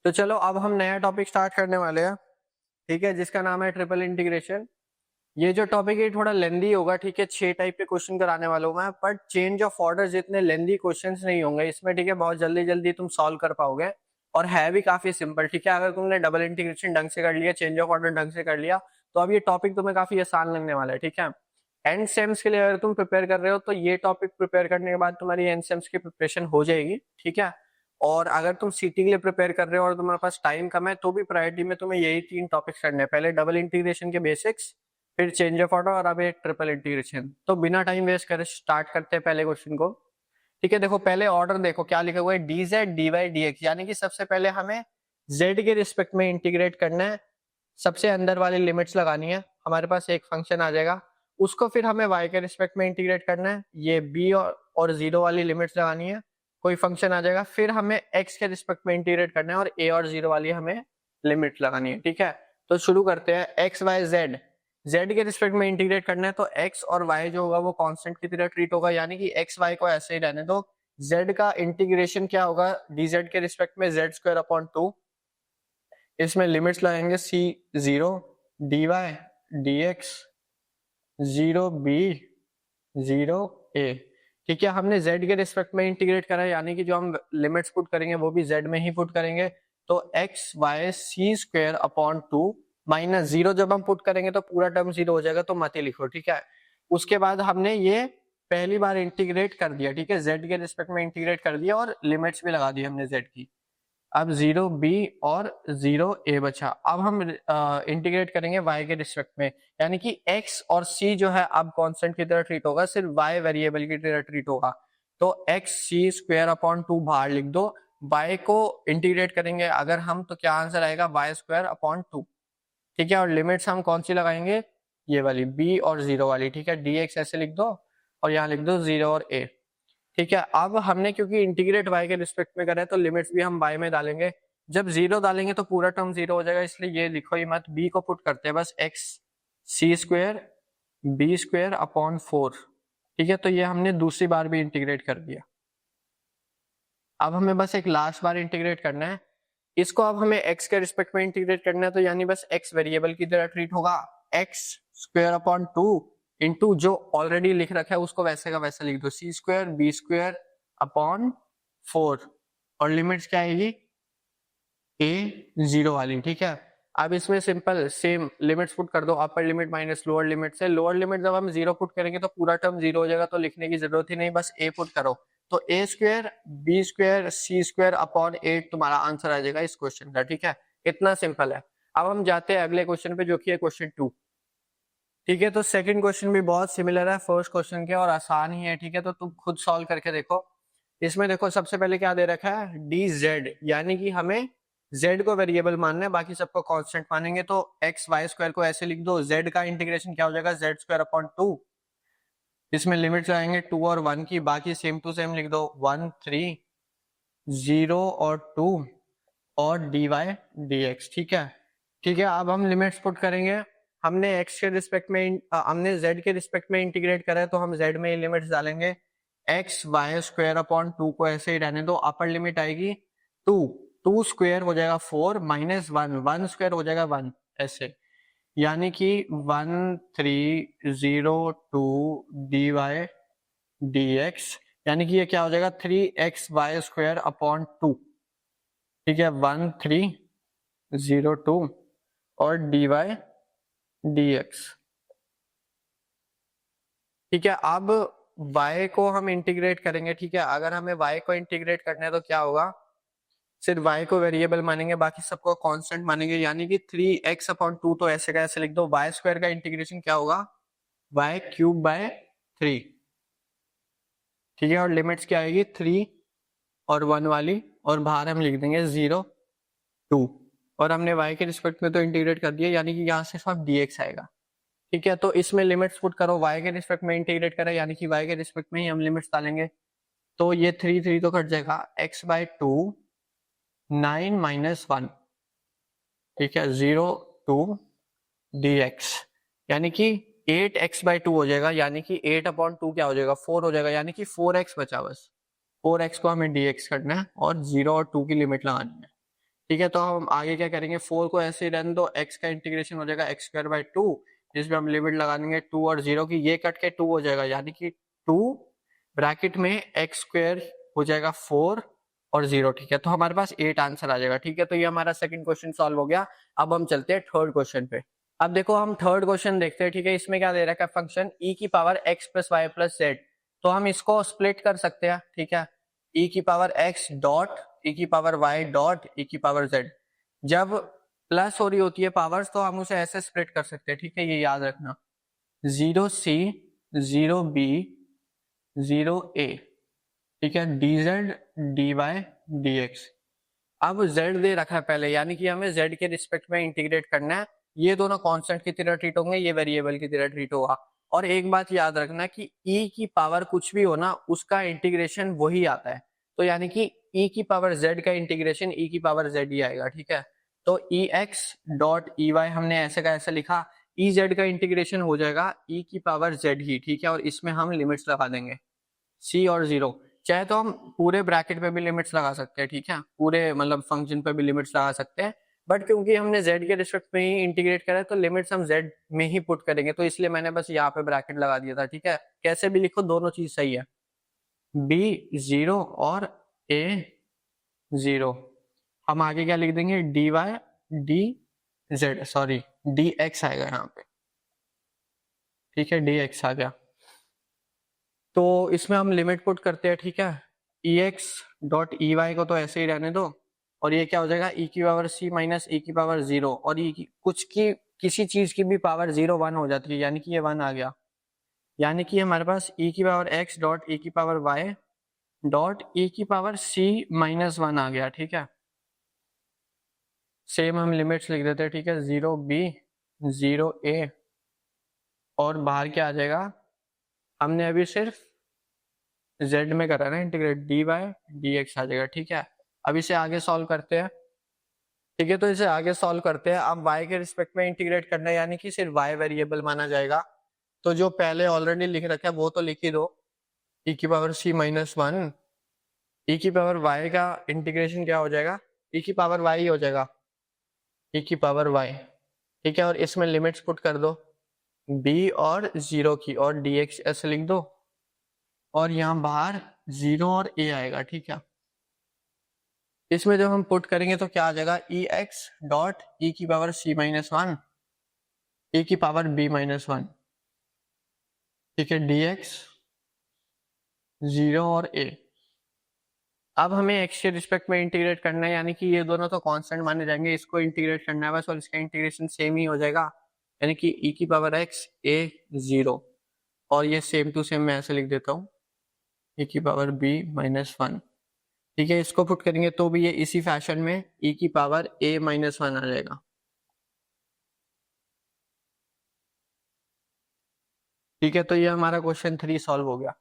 तो चलो अब हम नया टॉपिक स्टार्ट करने वाले हैं, ठीक है, जिसका नाम है ट्रिपल इंटीग्रेशन। ये जो टॉपिक है थोड़ा लेंदी होगा, ठीक है। 6 टाइप के क्वेश्चन कराने वाला हूँ मैं, बट चेंज ऑफ ऑर्डर जितने लेंदी क्वेश्चंस नहीं होंगे इसमें, ठीक है। बहुत जल्दी जल्दी तुम सॉल्व कर पाओगे और है भी काफी सिंपल, ठीक है। अगर तुमने डबल इंटीग्रेशन ढंग से कर लिया, चेंज ऑफ ऑर्डर ढंग से कर लिया, तो अब ये टॉपिक तुम्हें काफी आसान लगने वाला है, ठीक है। एंड सेम्स के लिए अगर तुम प्रिपेयर कर रहे हो तो ये टॉपिक प्रिपेयर करने के बाद तुम्हारी एंड सेम्स की प्रिपरेशन हो जाएगी, ठीक है। और अगर तुम सीटी के लिए प्रिपेयर कर रहे हो और तुम्हारे पास टाइम कम है, तो भी प्रायोरिटी में तुम्हें यही 3 टॉपिक्स करने हैं। पहले डबल इंटीग्रेशन के बेसिक्स, फिर चेंज ऑफ ऑर्डर और अब एक ट्रिपल इंटीग्रेशन। तो बिना टाइम वेस्ट करे स्टार्ट करते हैं पहले क्वेश्चन को, ठीक है। देखो पहले ऑर्डर देखो क्या लिखा हुआ है, d z d Y D x, यानी कि सबसे पहले हमें जेड के रिस्पेक्ट में इंटीग्रेट करना है। सबसे अंदर वाली लिमिट्स लगानी है, हमारे पास एक फंक्शन आ जाएगा। उसको फिर हमें वाई के रिस्पेक्ट में इंटीग्रेट करना है, ये बी और जीरो वाली लिमिट्स लगानी है, कोई फंक्शन आ जाएगा। फिर हमें एक्स के रिस्पेक्ट में इंटीग्रेट करना है और ए और जीरो वाली हमें लिमिट लगानी है, ठीक है। तो शुरू करते हैं। एक्स वाई जेड, जेड के रिस्पेक्ट में इंटीग्रेट करना है, तो एक्स और वाई जो होगा वो कांस्टेंट की तरह ट्रीट होगा, यानी कि एक्स वाई को ऐसे ही रहने दो। जेड का इंटीग्रेशन क्या होगा, डी जेड के रिस्पेक्ट में जेड स्क्वायर अपॉन 2, इसमें लिमिट्स लगाएंगे C zero D Y D X zero B zero A, ठीक है। हमने z के रिस्पेक्ट में इंटीग्रेट करा है, यानी कि जो हम लिमिट्स पुट करेंगे वो भी z में ही पुट करेंगे। तो x y c square upon 2 minus zero, जब हम पुट करेंगे तो पूरा टर्म जीरो हो जाएगा, तो मत ही लिखो, ठीक है। उसके बाद हमने ये पहली बार इंटीग्रेट कर दिया, ठीक है, z के रिस्पेक्ट में इंटीग्रेट कर दिया और लिमिट्स भी लगा दी हमने z की। अब जीरो बी और जीरो ए बचा। अब हम इंटीग्रेट करेंगे y के रिस्पेक्ट में, यानी कि x और c जो है अब कांस्टेंट की तरह ट्रीट होगा, सिर्फ y वेरिएबल की तरह ट्रीट होगा। तो x c स्क्वायर अपॉन 2 बाहर लिख दो। y को इंटीग्रेट करेंगे अगर हम, तो क्या आंसर आएगा, y स्क्वायर अपॉन 2, ठीक है। और लिमिट्स हम कौन सी लगाएंगे, ये वाली b और जीरो वाली, ठीक है। dx ऐसे लिख दो और यहाँ लिख दो जीरो और a, ठीक है। अब हमने क्योंकि इंटीग्रेट y के रिस्पेक्ट में करा है, तो लिमिट्स भी हम y में डालेंगे। जब जीरो डालेंगे तो पूरा टर्म जीरो हो जाएगा, इसलिए ये लिखो ही मत, b को पुट करते हैं बस, x c square b square upon 4, ठीक है। तो ये हमने दूसरी बार भी इंटीग्रेट कर दिया। अब हमें बस एक लास्ट बार इंटीग्रेट करना है, इसको अब हमें x के रिस्पेक्ट में इंटीग्रेट करना है, तो यानी बस x वेरिएबल की तरह ट्रीट होगा। x स्क्वायर अपॉन 2 इंटू जो ऑलरेडी लिख रखा है उसको वैसे का वैसा लिख दो, सी स्क्वायर बी स्क्वायर अपॉन 4, और लिमिट्स क्या आएगी, ए जीरो वाली, ठीक है। अब इसमें सिंपल सेम लिमिट्स पुट कर दो, upper limit minus lower limit से। लोअर लिमिट जब हम जीरो पुट करेंगे तो पूरा टर्म जीरो हो जाएगा, तो लिखने की जरूरत ही नहीं, बस ए पुट करो। तो ए स्क्वायर बी स्क्वायर सी स्क्वायर अपॉन 8 तुम्हारा आंसर आ जाएगा इस क्वेश्चन का, ठीक है। इतना सिंपल है। अब हम जाते हैं अगले क्वेश्चन पे, जो कि है क्वेश्चन 2, ठीक है। तो सेकंड क्वेश्चन भी बहुत सिमिलर है फर्स्ट क्वेश्चन के और आसान ही है, ठीक है। तो तुम खुद सॉल्व करके देखो। इसमें देखो सबसे पहले क्या दे रखा है, डी जेड, यानी कि हमें z को वेरिएबल मानना है, बाकी सबको कांस्टेंट मानेंगे। तो एक्स वाई स्क्वायर को ऐसे लिख दो, z का इंटीग्रेशन क्या हो जाएगा, जेड स्क्वायर अपॉन 2, इसमें लिमिट्स आएंगे 2 और 1 की, बाकी सेम टू सेम लिख दो, 1 3 0 और 2 और डी वाई डी एक्स, ठीक है। ठीक है, अब हम लिमिट्स पुट करेंगे। हमने x के रिस्पेक्ट में हमने z के रिस्पेक्ट में इंटीग्रेट करा है, तो हम z में ही लिमिट्स डालेंगे। एक्स वाई स्क्वायर अपॉन 2 को ऐसे ही रहने दो, अपर लिमिट आएगी 2, 2 स्क्वायर हो जाएगा 4 माइनस 1, 1 स्क्वायर हो जाएगा 1, ऐसे, यानी कि 1 3 0 2 डी वाई डी एक्स, यानी कि ये क्या हो जाएगा 3x वाई स्क्वायर अपॉन 2, ठीक है। 1 3 0 2 और डी वाई डी एक्स, ठीक है। अब y को हम इंटीग्रेट करेंगे, ठीक है। अगर हमें y को इंटीग्रेट करना है तो क्या होगा, सिर्फ y को वेरिएबल मानेंगे, बाकी सबको कांस्टेंट मानेंगे, यानी कि 3x अपॉन 2, तो ऐसे का ऐसे लिख दो। y स्क्वायर का इंटीग्रेशन क्या होगा, y क्यूब बाय 3, ठीक है। और लिमिट्स क्या आएगी 3 और 1 वाली, और बाहर हम लिख देंगे 0 2, और हमने y के रिस्पेक्ट में तो इंटीग्रेट कर दिया, यानी कि यहाँ से सब dx आएगा, ठीक है। तो इसमें लिमिट्स पुट करो, y के रिस्पेक्ट में इंटीग्रेट करें, यानी कि y के रिस्पेक्ट में ही हम लिमिट्स डालेंगे। तो ये 3 3 तो कट जाएगा, x बाय 2 9 माइनस 1, ठीक है, 0 2 dx, यानी कि 8x बाय 2 हो जाएगा, यानी कि 8 अपॉन 2 क्या हो जाएगा, 4 हो जाएगा, यानी कि 4x बचा, बस 4x को हमें dx करना है और 0 और 2 की लिमिट लगानी है, ठीक है, तो हम आगे क्या करेंगे, 4 को ऐसे ही रहने दो, x का इंटीग्रेशन हो जाएगा x² by 2, जिसमें हम लिमिट लगा देंगे 2 और 0 की, ये कट के 2 हो जाएगा, यानी कि 2 ब्रैकेट में x² हो जाएगा 4 और 0। ठीक है, तो हमारे पास 8 आंसर आ जाएगा। ठीक है, तो ये हमारा सेकंड क्वेश्चन सॉल्व हो गया। अब हम चलते हैं थर्ड क्वेश्चन पे। अब देखो हम थर्ड क्वेश्चन देखते हैं। ठीक है, इसमें क्या दे रखा है, फंक्शन e की power x plus y plus z. तो हम इसको स्प्लिट कर सकते हैं। ठीक है, e की पावर x डॉट e की पावर y डॉट e की पावर z। जब प्लस हो रही होती है पावर्स तो हम उसे ऐसे स्प्लिट कर सकते हैं। ठीक है, ये याद रखना, 0c 0b 0a। ठीक है, dz dy dx। अब z दे रखा है पहले, यानी कि हमें z के रिस्पेक्ट में इंटीग्रेट करना है। ये दोनों कांस्टेंट की तरह ट्रीट होंगे, ये वेरिएबल की तरह ट्रीट होगा। और एक बात याद रखना कि e की पावर कुछ भी हो ना, उसका इंटीग्रेशन वही आता है। तो यानी कि e की पावर z का इंटीग्रेशन e की पावर z ही आएगा। ठीक है, तो ex डॉट ey हमने ऐसे का ऐसे लिखा, ez का इंटीग्रेशन हो जाएगा e की पावर z ही। ठीक है, और इसमें हम लिमिट्स लगा देंगे c और 0। चाहे तो हम पूरे ब्रैकेट पे भी लिमिट्स लगा सकते हैं। ठीक है, पूरे मतलब फंक्शन पे भी लिमिट्स लगा सकते हैं, बट क्योंकि हमने z के रिस्पेक्ट में ही इंटीग्रेट करा है तो लिमिट्स हम z में ही पुट करेंगे, तो इसलिए मैंने बस यहाँ पे ब्रैकेट लगा दिया था। ठीक है, कैसे भी लिखो दोनों चीज सही है, b 0 और a 0। हम आगे क्या लिख देंगे, dy dz, सॉरी dx आएगा यहाँ पे। ठीक है, dx आ गया, तो इसमें हम लिमिट पुट करते हैं। ठीक है, ex डॉट ey को तो ऐसे ही रहने दो, और ये क्या हो जाएगा, e की पावर c माइनस e की पावर 0, और e की कुछ की किसी चीज की भी पावर 0 1 हो जाती है, यानी कि ये 1 आ गया। यानी कि हमारे पास e की पावर x डॉट e की पावर y डॉट e की पावर c माइनस 1 आ गया। ठीक है, सेम हम लिमिट्स लिख देते हैं। ठीक है, 0b 0a, और बाहर क्या आ जाएगा, हमने अभी सिर्फ z में करा ना इंटीग्रेट, dy dx आ जाएगा। ठीक है, अब इसे आगे सॉल्व करते हैं। ठीक है, तो इसे आगे सॉल्व करते हैं। अब y के रिस्पेक्ट में इंटीग्रेट करना है, यानी कि सिर्फ y वेरिएबल माना जाएगा। तो जो पहले ऑलरेडी लिख रखा है वो तो लिख ही दो, e की पावर c माइनस 1, e की पावर y का इंटीग्रेशन क्या हो जाएगा, e की पावर y ही हो जाएगा, e की पावर y। ठीक है, और इसमें लिमिट्स पुट कर दो b और 0 की, और dx ऐसे लिख दो, और यहाँ बाहर 0 और a आएगा। ठीक है, इसमें जब हम पुट करेंगे तो क्या आ जाएगा, ex डॉट e की पावर c माइनस 1 e की पावर b माइनस 1। ठीक है, dx 0 और a। अब हमें x के रिस्पेक्ट में इंटीग्रेट करना है, यानी कि ये दोनों तो कांस्टेंट माने जाएंगे, इसको इंटीग्रेट करना है बस, और इसका इंटीग्रेशन सेम ही हो जाएगा, यानी कि e की पावर x a 0, और ये सेम टू सेम मैं ऐसे लिख देता हूँ, e की पावर b माइनस 1। ठीक है, इसको पुट करेंगे तो भी ये इसी फैशन में e की पावर a माइनस 1 आ जाएगा। ठीक है, तो ये हमारा क्वेश्चन 3 सॉल्व हो गया।